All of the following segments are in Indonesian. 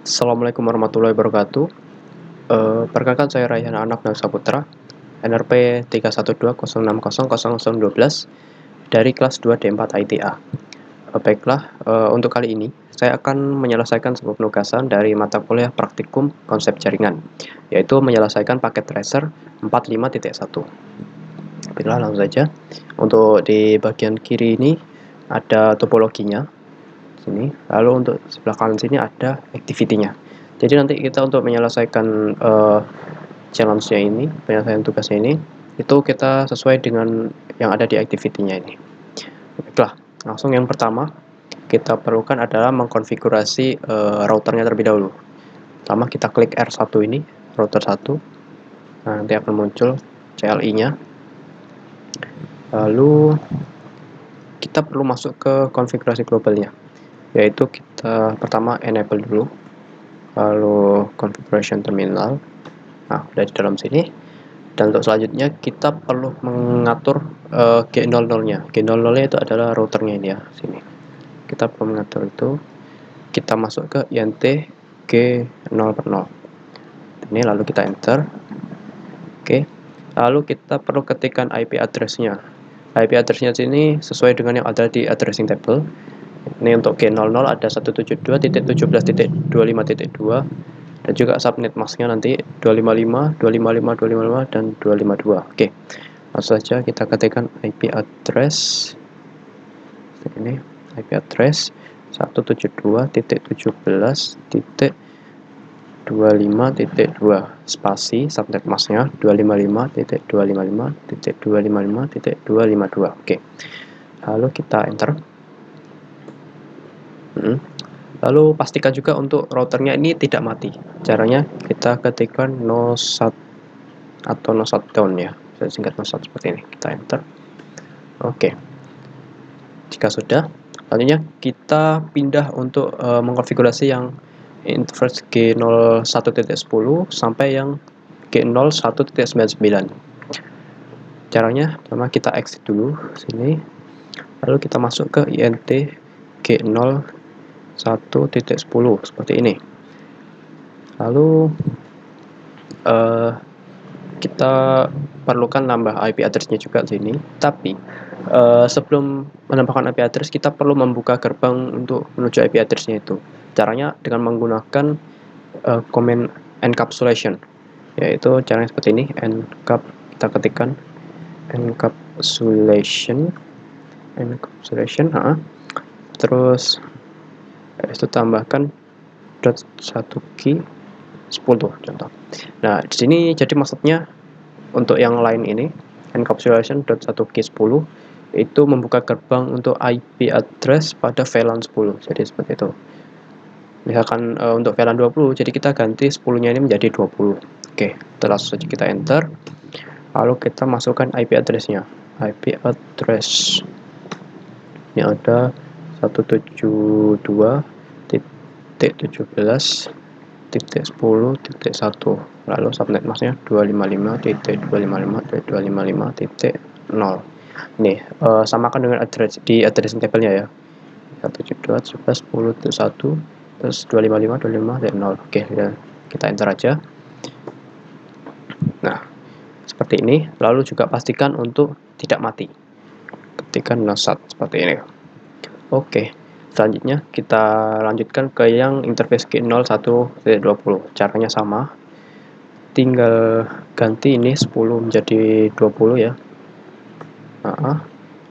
Assalamualaikum warahmatullahi wabarakatuh. Perkenalkan saya Raihan Anak dan Saputra, NRP 31206000012 dari kelas 2 D4 ITA. Baiklah, untuk kali ini saya akan menyelesaikan sebuah penugasan dari mata kuliah praktikum konsep jaringan, yaitu menyelesaikan paket tracer 45.1. Baiklah, langsung saja. Untuk di bagian kiri ini ada topologinya. Sini. Lalu untuk sebelah kanan sini ada activity-nya. Jadi nanti kita untuk menyelesaikan challenge-nya ini, penyelesaian tugasnya ini, itu kita sesuai dengan yang ada di activity-nya ini. Baiklah, langsung yang pertama kita perlukan adalah mengkonfigurasi routernya terlebih dahulu. Pertama kita klik R1 ini, router 1. Nah, nanti akan muncul CLI-nya. Lalu kita perlu masuk ke konfigurasi globalnya, yaitu kita pertama enable dulu, lalu configuration terminal. Nah, udah di dalam sini. Dan untuk selanjutnya kita perlu mengatur G00-nya. G00-nya itu adalah routernya ini ya, sini. Kita perlu mengatur itu. Kita masuk ke INT G0/0. Ini lalu kita enter. Oke. Lalu kita perlu ketikkan IP address-nya. IP address-nya sini sesuai dengan yang ada di addressing table. Ini untuk G00 ada 172.17.25.2 dan juga subnet masknya nanti 255, 255, 255 dan 252. Oke. Langsung saja kita ketikkan IP address. Ini IP address 172.17.25.2 spasi subnet masknya 255.255.255.252. Oke. Lalu kita enter. Lalu pastikan juga untuk routernya ini tidak mati. Caranya kita ketikkan no shut atau no shutdown ya. Saya singkat no shut seperti ini. Kita enter. Oke. Jika sudah, selanjutnya kita pindah untuk mengkonfigurasi yang interface G01.10 sampai yang G01.99. Caranya pertama kita exit dulu sini. Lalu kita masuk ke INT G01.10 seperti ini. Lalu kita perlukan nambah IP address-nya juga di sini. Tapi sebelum menambahkan IP address kita perlu membuka gerbang untuk menuju IP address-nya itu. Caranya dengan menggunakan command encapsulation, yaitu caranya seperti ini. Kita ketikkan encapsulation, terus itu tambahkan .1 key 10 contoh. Nah, di sini jadi maksudnya untuk yang lain ini encapsulation.1 key 10 itu membuka gerbang untuk IP address pada VLAN 10. Jadi seperti itu. Misalkan untuk VLAN 20, jadi kita ganti 10-nya ini menjadi 20. Oke, setelah saja kita enter. Lalu kita masukkan IP address-nya. IP address ini ada 172.17.10.1, lalu subnet masknya 255.255.255.0. Ini samakan dengan address di addressing table-nya ya. 172.11.10.1 terus 255.255.0. Oke, ya. Kita enter aja. Nah, seperti ini. Lalu juga pastikan untuk tidak mati. Ketikkan no shut seperti ini. Oke, selanjutnya kita lanjutkan ke yang interface G01.20. Caranya sama, tinggal ganti ini 10 menjadi 20 ya.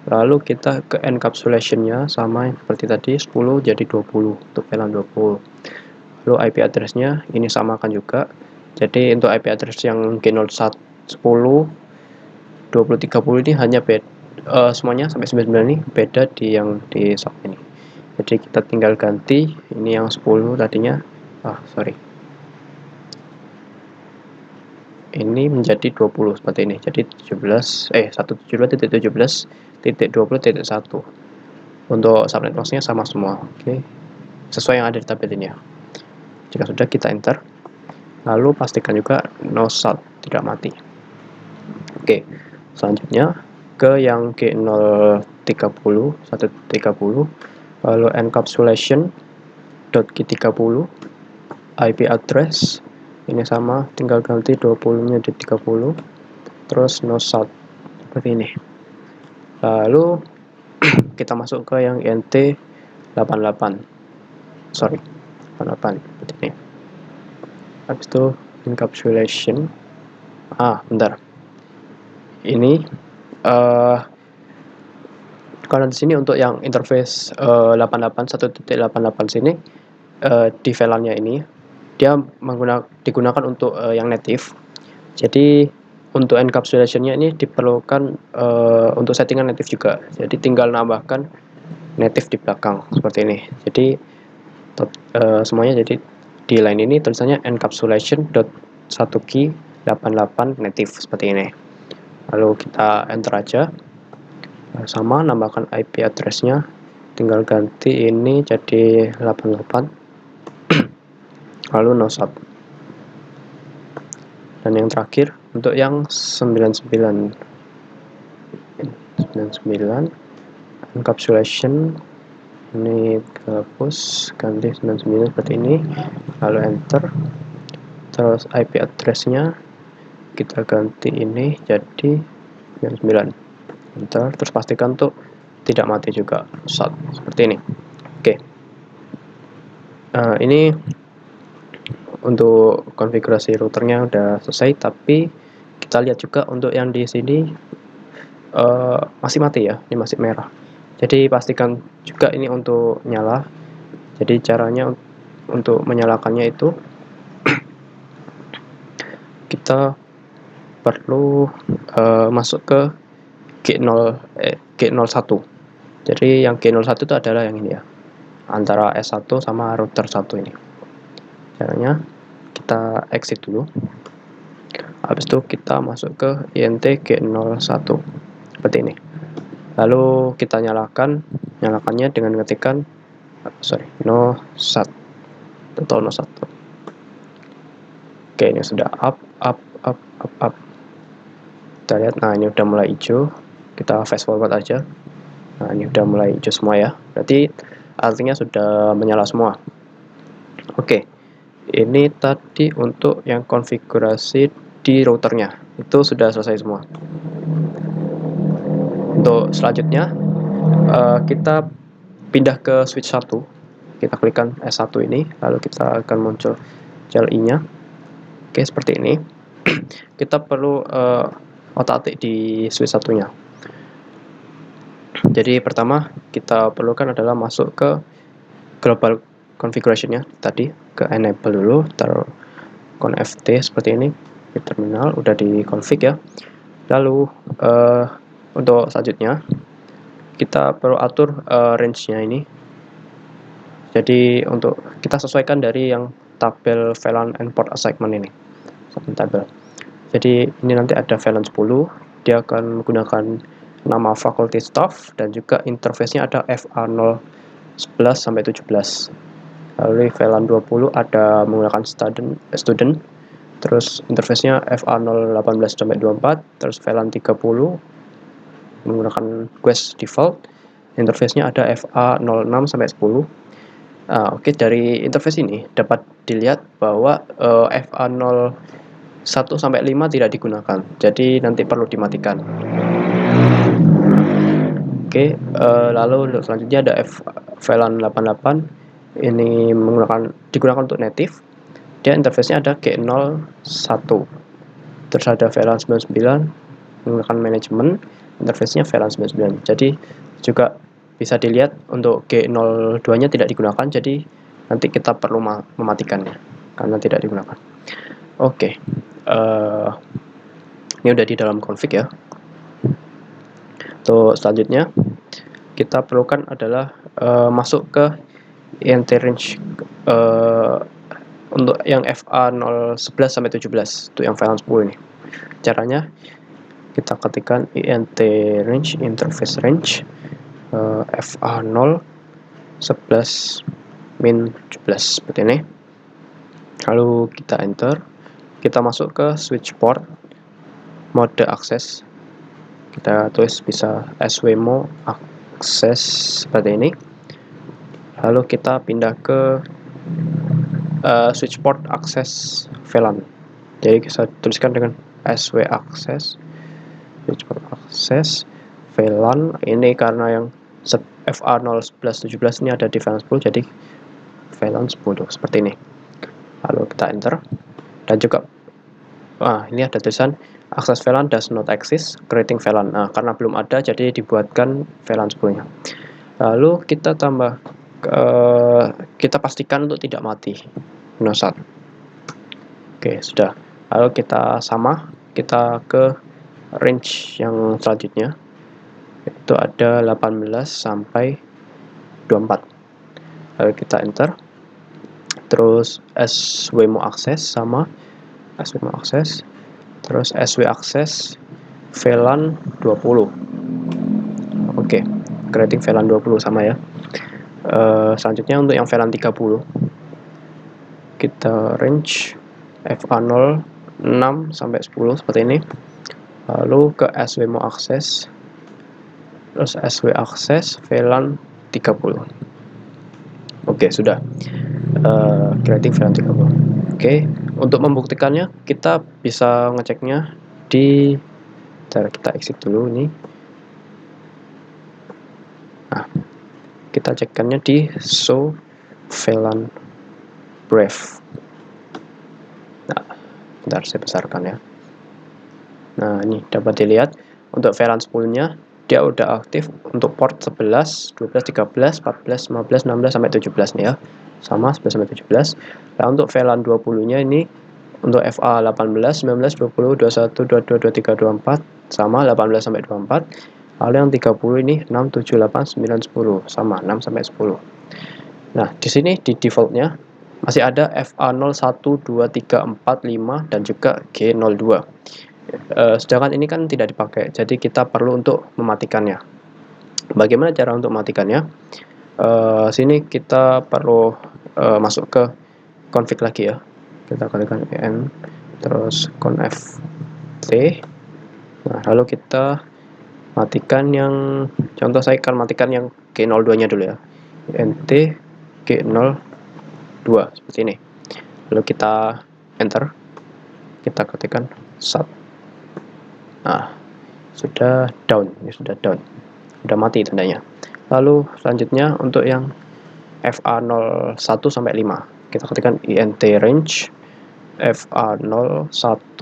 Lalu kita ke encapsulation-nya sama seperti tadi, 10 jadi 20 untuk VLAN 20. Lalu IP address-nya ini samakan juga. Jadi untuk IP address yang G01 10 20 30 ini hanya semuanya sampai 99 ini beda di yang di sub ini. Jadi kita tinggal ganti ini yang 10 tadinya, ini menjadi 20 seperti ini. Jadi 172.17.20.1 untuk subnet masknya sama semua. Oke, sesuai yang ada di tabel ini ya. Jika sudah, kita enter. Lalu pastikan juga no shut, tidak mati. Oke, selanjutnya ke yang G030 130, lalu encapsulation.G30. IP address ini sama, tinggal ganti 20-nya di 30, terus no south seperti ini. Lalu kita masuk ke yang INT 88, sorry 88 seperti ini. Habis itu encapsulation, bentar, ini karena di sini untuk yang interface 1.88 sini di VLAN-nya ini dia digunakan untuk yang native. Jadi untuk encapsulation-nya ini diperlukan untuk settingan native juga. Jadi tinggal nambahkan native di belakang seperti ini. Jadi semuanya jadi di line ini tulisannya encapsulation.1key 88 native seperti ini. Lalu kita enter aja. Sama, nambahkan IP address-nya, tinggal ganti ini jadi 88 lalu no south. Dan yang terakhir untuk yang 99 encapsulation ini hapus, ganti 99 seperti ini, lalu enter. Terus IP address-nya kita ganti ini jadi 99, enter. Terus pastikan untuk tidak mati juga, south seperti ini. Oke. Ini untuk konfigurasi routernya udah selesai, tapi kita lihat juga untuk yang di sini masih mati ya, ini masih merah. Jadi pastikan juga ini untuk nyala. Jadi caranya untuk menyalakannya itu kita perlu masuk ke G01. Jadi yang G01 itu adalah yang ini ya, antara S1 sama router 1 ini. Caranya kita exit dulu. Habis itu kita masuk ke INT G01 seperti ini. Lalu kita nyalakannya dengan ngetikkan no sat atau no satu. Oke, ini sudah up. Kita lihat, nah ini udah mulai hijau. Kita fast forward aja. Nah ini udah mulai hijau semua ya. Berarti artinya sudah menyala semua. Oke, ini tadi untuk yang konfigurasi di routernya itu sudah selesai semua. Untuk selanjutnya kita pindah ke switch 1. Kita klikkan S1 ini, lalu kita akan muncul CLI-nya. Oke, seperti ini. Kita perlu otak-atik di switch satunya. Jadi pertama kita perlukan adalah masuk ke global configuration-nya tadi, ke enable dulu, taruh conft seperti ini di terminal, udah di config ya. Lalu untuk selanjutnya kita perlu atur range-nya ini. Jadi untuk kita sesuaikan dari yang tabel VLAN and port assignment ini, tabel. Jadi ini nanti ada VLAN 10, dia akan menggunakan nama faculty staff dan juga interface-nya ada FA011 sampai 17. Lalu VLAN 20 ada menggunakan student, terus interface-nya FA018 sampai 24, terus VLAN 30 menggunakan quest default, interface-nya ada FA06 sampai 10. Oke, dari interface ini dapat dilihat bahwa FA01 sampai 5 tidak digunakan, jadi nanti perlu dimatikan. Oke, lalu untuk selanjutnya ada VLAN 88, ini digunakan untuk native. Dia interface-nya ada G01. Terus ada VLAN 99 menggunakan manajemen, interface-nya VLAN 99. Jadi juga bisa dilihat untuk G02-nya tidak digunakan, jadi nanti kita perlu mematikannya karena tidak digunakan. Oke, ini udah di dalam config ya. Untuk selanjutnya kita perlukan adalah masuk ke INT range untuk yang FA011 sampai 17, untuk yang VLAN 10 ini. Caranya kita ketikkan INT range, interface range FA0 11 min 17 seperti ini. Lalu kita enter, kita masuk ke switch port, mode akses, kita tulis bisa swmo akses seperti ini. Lalu kita pindah ke switch port access VLAN. Jadi kita tuliskan dengan SW access switch port access VLAN. Ini karena yang FA01117 ini ada di VLAN 10, jadi VLAN 10 seperti ini. Lalu kita enter, dan juga ini ada tulisan access VLAN does not exist, creating VLAN. Karena belum ada, jadi dibuatkan VLAN 10 nya. Lalu kita tambah, kita pastikan untuk tidak mati Windows 1. Oke, sudah. Lalu kita kita ke range yang selanjutnya, itu ada 18 sampai 24. Lalu kita enter, terus swmo access sama swmo access, terus sw access VLAN 20. Oke, creating VLAN 20 sama ya. Selanjutnya untuk yang VLAN 30, kita range FA0 6 sampai 10 seperti ini. Lalu ke swmo access, terus sw access VLAN 30. Oke, sudah. Creating VLAN 30. Oke, untuk membuktikannya kita bisa ngeceknya di, cara kita exit dulu ini. Kita cekkannya di show VLAN brief. Bentar, saya besarkan ya. Nah, ini dapat dilihat untuk VLAN 10-nya dia udah aktif untuk port 11, 12, 13, 14, 15, 16 sampai 17 nih ya. Sama 11 sampai 17. Nah, untuk VLAN 20-nya ini untuk FA 18, 19, 20, 21, 22, 23, 24 sama 18 sampai 24. Lalu yang 30 ini 6, 7, 8, 9, 10 sama 6 sampai 10. Nah, di sini di defaultnya masih ada FA0, 1, 2, 3, 4, 5 dan juga G02. Sedangkan ini kan tidak dipakai, jadi kita perlu untuk mematikannya. Bagaimana cara untuk mematikannya? Sini kita perlu masuk ke config lagi ya. Kita kalikan en, terus conf t. Nah, lalu kita matikan yang, contoh saya akan matikan yang G02 nya dulu ya. nt G02 seperti ini. Lalu kita enter, kita ketikkan start. Nah, sudah down, ini sudah down, sudah mati tandanya. Lalu selanjutnya untuk yang FA01 sampai 5, kita ketikkan int range FA01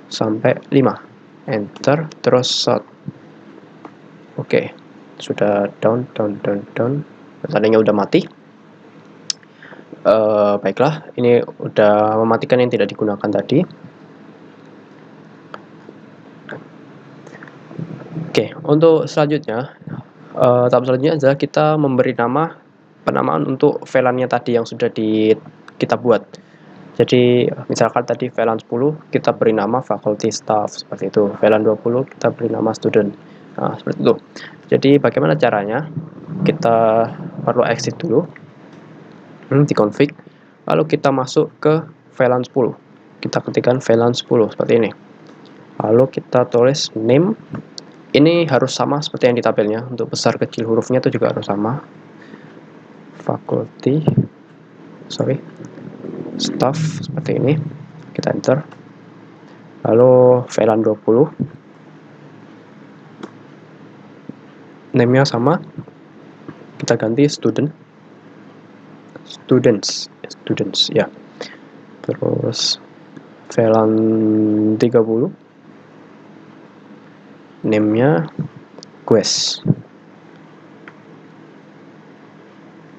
sampai 5, enter, terus start. Oke, sudah down, tandanya udah mati. Baiklah, ini udah mematikan yang tidak digunakan tadi. Oke, untuk selanjutnya, tahap selanjutnya adalah kita memberi penamaan untuk VLAN-nya tadi yang sudah kita buat. Jadi misalkan tadi VLAN 10 kita beri nama faculty staff seperti itu, VLAN 20 kita beri nama student. Nah, seperti itu. Jadi bagaimana caranya? Kita perlu exit dulu, di config, lalu kita masuk ke VLAN 10. Kita ketikkan VLAN 10 seperti ini. Lalu kita tulis name. Ini harus sama seperti yang di tabelnya, untuk besar kecil hurufnya itu juga harus sama. Faculty, staff seperti ini. Kita enter. Lalu VLAN 20. Name-nya sama. Kita ganti students ya. Terus VLAN 30. Name-nya quest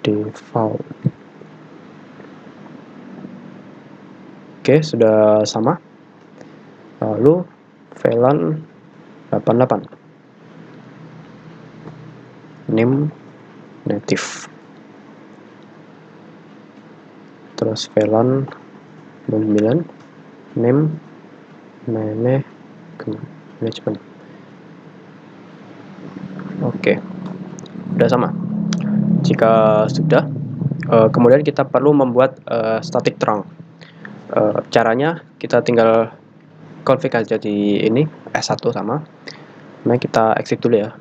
default. Oke, sudah sama. Lalu VLAN 88, name native. Terus VLAN 9, name management. Oke, sudah sama. Jika sudah, kemudian kita perlu membuat static trunk. Caranya kita tinggal config aja di ini S1 sama. Nah, kita exit dulu ya.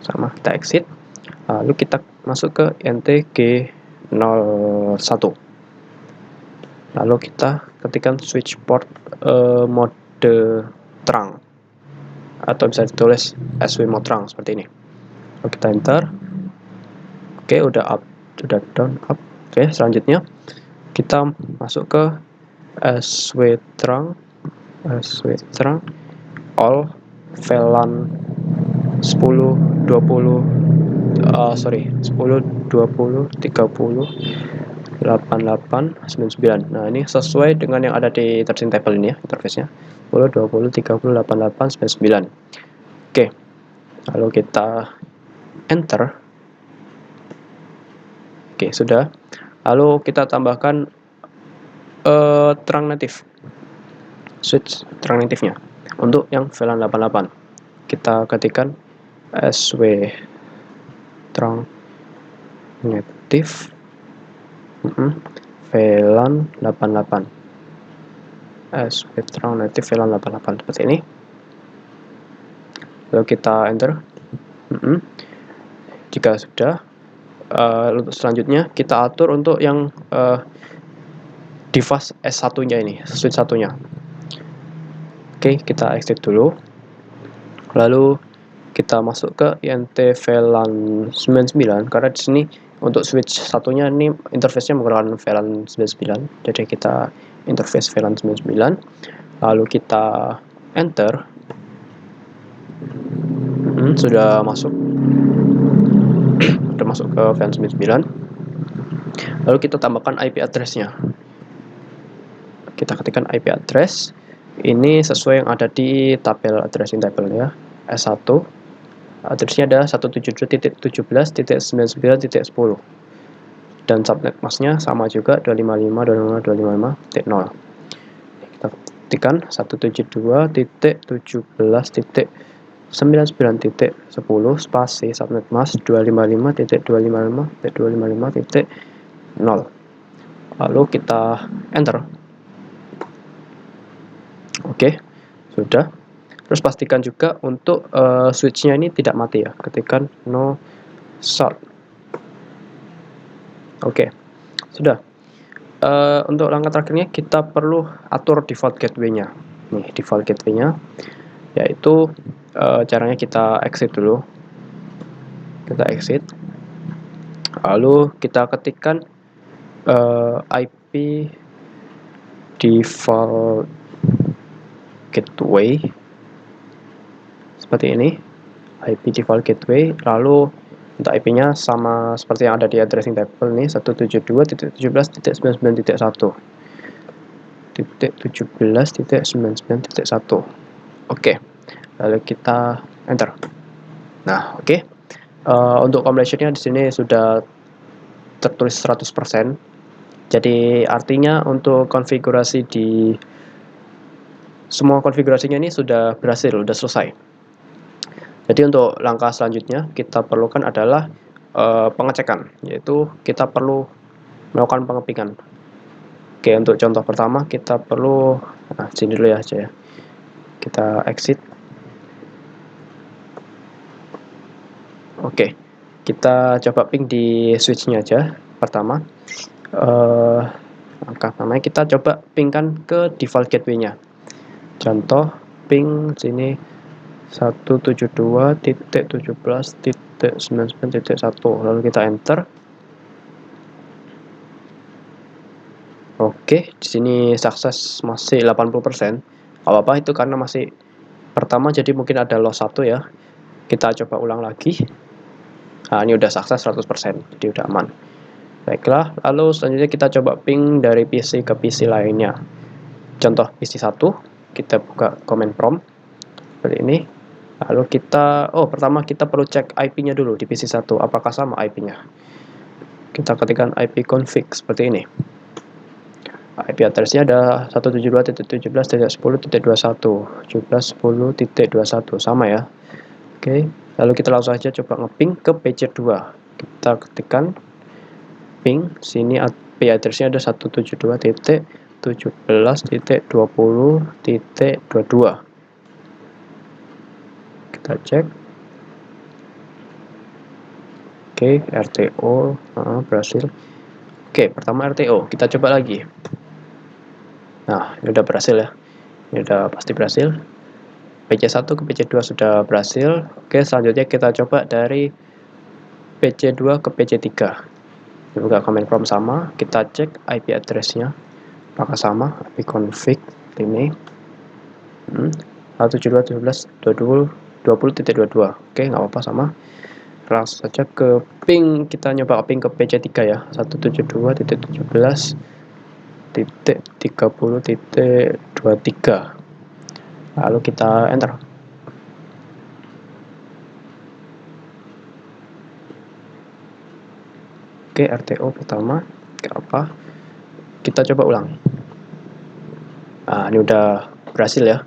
Sama, kita exit. Lalu kita masuk ke ntg01. Lalu kita ketikkan switch port mode terang, atau bisa ditulis SW mode terang seperti ini. Lalu kita enter. Oke, udah up, udah down, up. Oke, selanjutnya kita masuk ke SW terang, all VLAN 10, 20, 10, 20, 30, 88, 99. Nah, ini sesuai dengan yang ada di interesting table ini ya, interface-nya. 10, 20, 30, 88, 99. Oke, lalu kita enter. Oke, sudah. Lalu kita tambahkan terang natif, switch terang natifnya untuk yang VLAN 88. Kita ketikkan SW terang natif VLAN 88, SW terang natif VLAN 88 seperti ini. Lalu kita enter. Jika sudah, untuk selanjutnya kita atur untuk yang device S1-nya ini, switch satunya. Oke, kita exit dulu. Lalu kita masuk ke INT VLAN 99, karena di sini untuk switch satunya ini interface-nya menggunakan VLAN 99. Jadi kita interface VLAN 99. Lalu kita enter. Sudah masuk. Sudah masuk ke VLAN 99. Lalu kita tambahkan IP address-nya. Kita ketikkan IP address. Ini sesuai yang ada di tabel addressing table ya. S1. Address-nya ada 172.17.99.10. Dan subnet mask-nya sama juga 255.255.255.0. Kita ketikkan 172.17.99.10 spasi subnet mask 255.255.255.0. Lalu kita enter. Oke, sudah. Terus pastikan juga untuk switch-nya ini tidak mati ya. Ketikkan no short. Oke, sudah. Untuk langkah terakhirnya kita perlu atur default gateway-nya. Nih, default gateway-nya yaitu caranya kita exit dulu. Kita exit. Lalu kita ketikkan IP default gateway seperti ini. IP default gateway, lalu untuk IP-nya sama seperti yang ada di addressing table nih, 172.17.99.1.17.99.1. Oke, lalu kita enter. Nah, oke. Untuk completion-nya di sini sudah tertulis 100%. Jadi artinya untuk konfigurasi di semua konfigurasinya ini sudah berhasil, sudah selesai. Jadi untuk langkah selanjutnya kita perlukan adalah pengecekan, yaitu kita perlu melakukan pengepingan. Oke, untuk contoh pertama kita perlu, sini dulu ya aja ya. Kita exit. Oke, kita coba ping di switch-nya aja. Pertama, langkah pertama kita coba pingkan ke default gateway-nya. Contoh ping sini 172.17.99.1, lalu kita enter. Oke, di sini sukses masih 80%. Apa-apa itu karena masih pertama, jadi mungkin ada loss 1 ya. Kita coba ulang lagi. Nah, ini udah sukses 100%, jadi udah aman. Baiklah, lalu selanjutnya kita coba ping dari PC ke PC lainnya. Contoh PC 1, kita buka command prompt seperti ini. Lalu kita, pertama kita perlu cek IP-nya dulu di PC 1, apakah sama IP-nya. Kita ketikkan IP config seperti ini. IP address-nya ada 172.17.10.21, 17.10.21, sama ya. Oke, lalu kita langsung saja coba ngeping ke PC 2. Kita ketikkan ping, sini IP address-nya ada 172.17.20.22. Kita cek. Oke, RTO berhasil. Oke, pertama RTO, kita coba lagi. Nah, ini udah berhasil ya. Ini udah pasti berhasil. PC1 ke PC2 sudah berhasil. Oke, selanjutnya kita coba dari PC2 ke PC3. Juga command prompt sama, kita cek IP address-nya apakah sama, IP config ini 172.17.20.20.22. Oke, nggak apa-apa, sama. Langsung saja ke ping, kita nyoba ping ke PC3 ya, 172.17.30.23. Lalu kita enter. Oke, RTO pertama, nggak apa. Kita coba ulang. Nah, ini udah berhasil ya.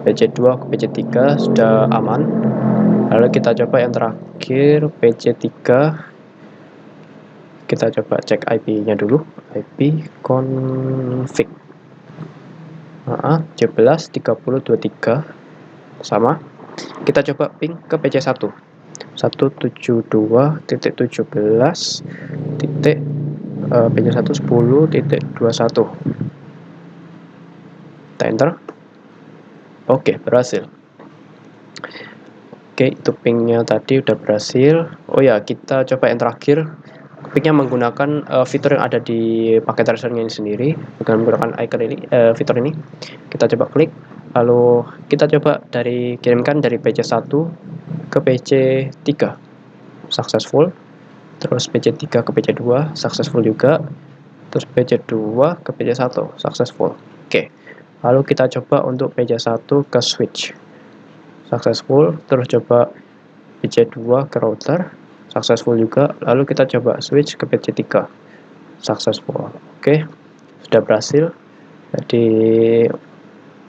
PC2 ke PC3 sudah aman. Lalu kita coba yang terakhir PC3. Kita coba cek IP-nya dulu. IP config 17.30.23 sama. Kita coba ping ke PC1 172.17. PC1 10.21. Kita enter. Oke, berhasil. Oke, itu pingnya tadi udah berhasil. Oh ya, kita coba yang terakhir. Pingnya menggunakan fitur yang ada di paket tracernya ini sendiri, dengan menggunakan icon ini, fitur ini. Kita coba klik, lalu kita coba kirimkan dari PC1 ke PC3, successful. Terus PC3 ke PC2, successful juga. Terus PC2 ke PC1, successful. Oke, lalu kita coba untuk PC1 ke switch, successful. Terus coba PC2 ke router, successful juga. Lalu kita coba switch ke PC3, successful. Oke, sudah berhasil. Jadi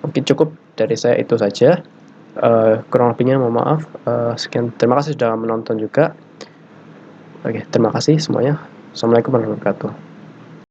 mungkin cukup dari saya itu saja. Kurang lebihnya mohon maaf. Sekian, terima kasih sudah menonton juga. Oke, terima kasih semuanya. Assalamualaikum warahmatullahi wabarakatuh.